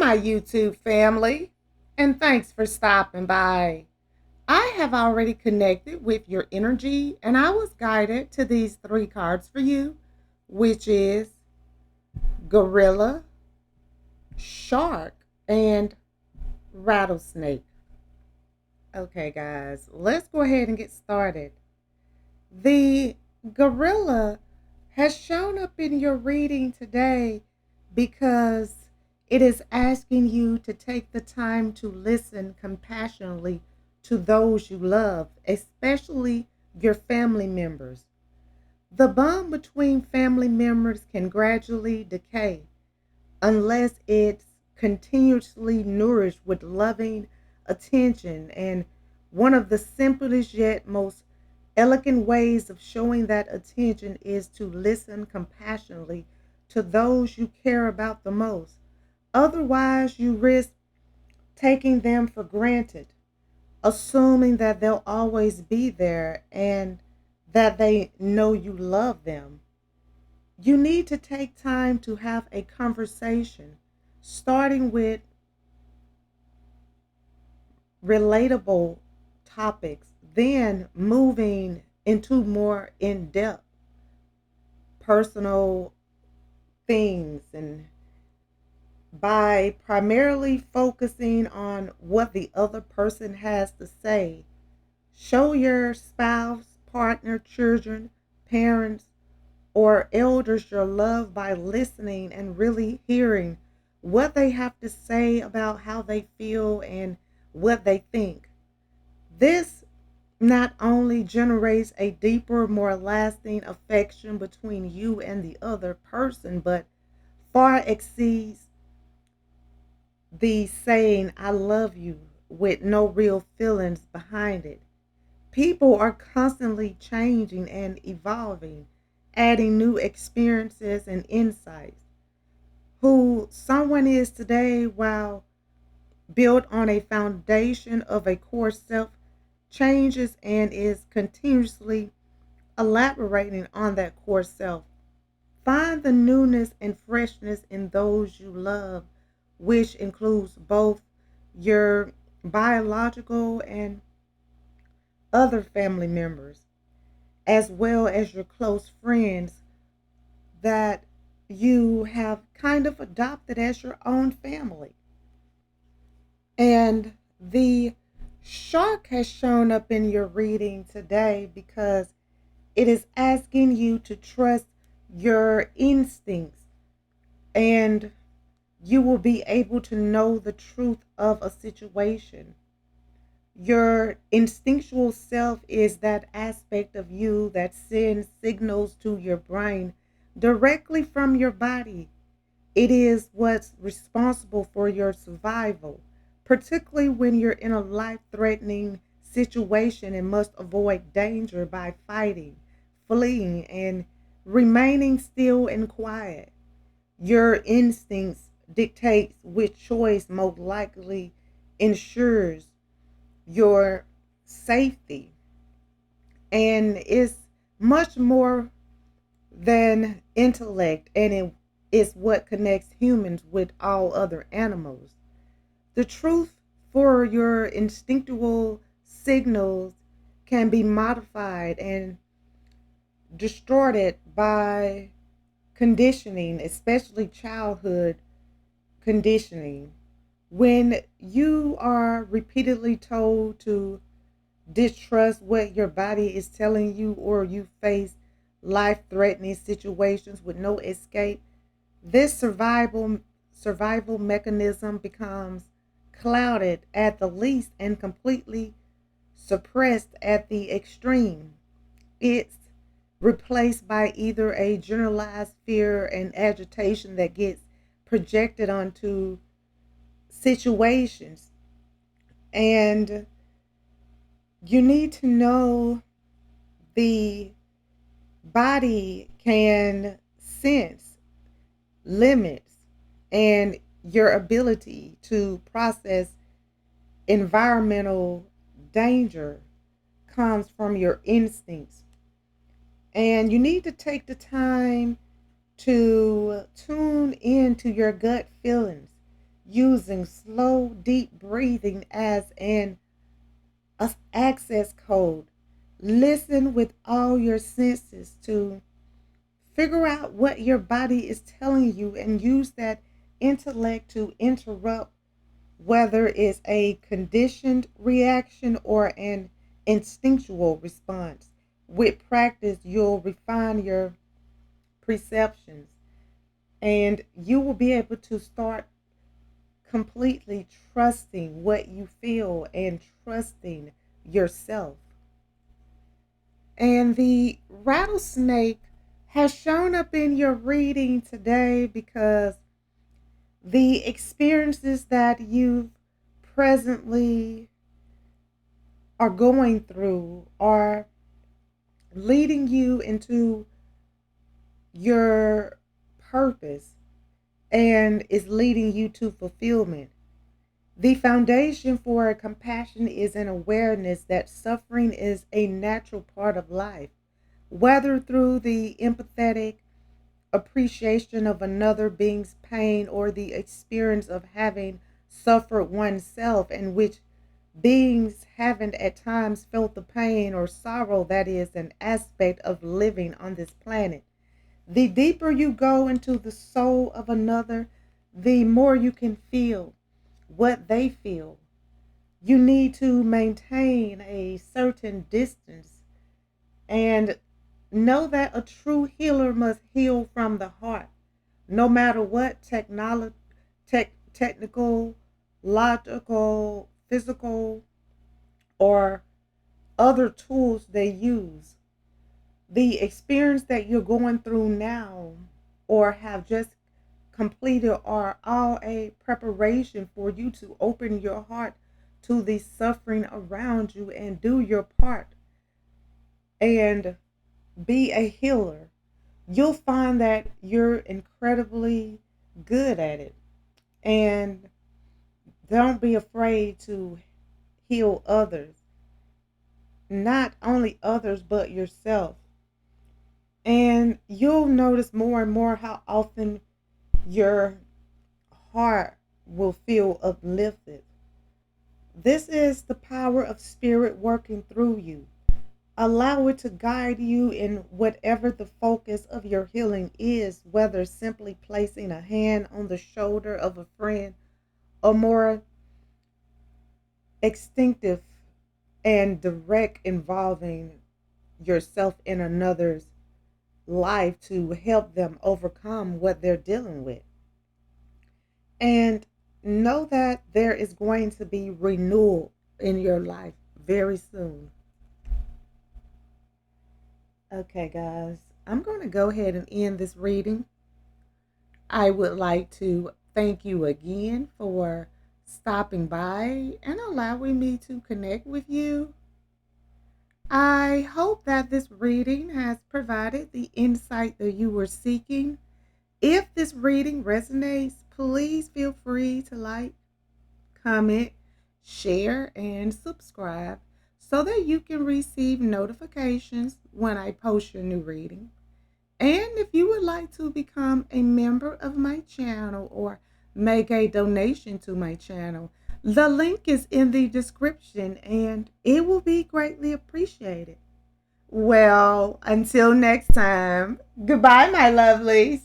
my YouTube family, and thanks for stopping by. I have already connected with your energy, and I was guided to these three cards for you, which is Gorilla, Shark, and Rattlesnake. Okay, guys, let's go ahead and get started. The gorilla has shown up in your reading today because it is asking you to take the time to listen compassionately to those you love, especially your family members. The bond between family members can gradually decay unless it's continuously nourished with loving attention. And one of the simplest yet most elegant ways of showing that attention is to listen compassionately to those you care about the most. Otherwise, you risk taking them for granted, assuming that they'll always be there and that they know you love them. You need to take time to have a conversation, starting with relatable topics, then moving into more in depth personal things, and by primarily focusing on what the other person has to say. Show your spouse, partner, children, parents, or elders your love by listening and really hearing what they have to say about how they feel and what they think. This not only generates a deeper, more lasting affection between you and the other person, but far exceeds the saying, I love you, with no real feelings behind it. People are constantly changing and evolving, adding new experiences and insights. Who someone is today, while built on a foundation of a core self, changes and is continuously elaborating on that core self. Find the newness and freshness in those you love, which includes both your biological and other family members, as well as your close friends that you have kind of adopted as your own family. And the shark has shown up in your reading today because it is asking you to trust your instincts, and you will be able to know the truth of a situation. Your instinctual self is that aspect of you that sends signals to your brain directly from your body. It is what's responsible for your survival, particularly when you're in a life threatening situation and must avoid danger by fighting, fleeing, and remaining still and quiet. Your instincts dictates which choice most likely ensures your safety, and it's much more than intellect, and it is what connects humans with all other animals. The truth for your instinctual signals can be modified and distorted by conditioning, especially childhood conditioning. When you are repeatedly told to distrust what your body is telling you, or you face life threatening situations with no escape, this survival mechanism becomes clouded at the least and completely suppressed at the extreme. It's replaced by either a generalized fear and agitation that gets projected onto situations. And you need to know the body can sense limits, and your ability to process environmental danger comes from your instincts. And you need to take the time to tune into your gut feelings. using slow, deep breathing as an access code. Listen with all your senses to figure out what your body is telling you and use that intellect to interrupt whether it's a conditioned reaction or an instinctual response. With practice, you'll refine your perceptions and you will be able to start completely trusting what you feel and trusting yourself. And the rattlesnake has shown up in your reading today because the experiences that you presently are going through are leading you into your purpose and is leading you to fulfillment. The foundation for compassion is an awareness that suffering is a natural part of life, whether through the empathetic appreciation of another being's pain or the experience of having suffered oneself, in which beings haven't at times felt the pain or sorrow that is an aspect of living on this planet. The deeper you go into the soul of another, the more you can feel what they feel. You need to maintain a certain distance and know that a true healer must heal from the heart, no matter what technical, logical, physical, or other tools they use. The experience that you're going through now or have just completed are all a preparation for you to open your heart to the suffering around you and do your part and be a healer. You'll find that you're incredibly good at it. And don't be afraid to heal others, not only others, but yourself. And you'll notice more and more how often your heart will feel uplifted. This is the power of spirit working through you. Allow it to guide you in whatever the focus of your healing is, whether simply placing a hand on the shoulder of a friend or more extinctive and direct involving yourself in another's life to help them overcome what they're dealing with. And know that there is going to be renewal in your life very soon. Okay, guys, I'm going to go ahead and end this reading. I would like to thank you again for stopping by and allowing me to connect with you. I hope that this reading has provided the insight that you were seeking. If this reading resonates, please feel free to like, comment, share, and subscribe so that you can receive notifications when I post your new reading. And if you would like to become a member of my channel or make a donation to my channel, the link is in the description and it will be greatly appreciated. Well, until next time, goodbye, my lovelies.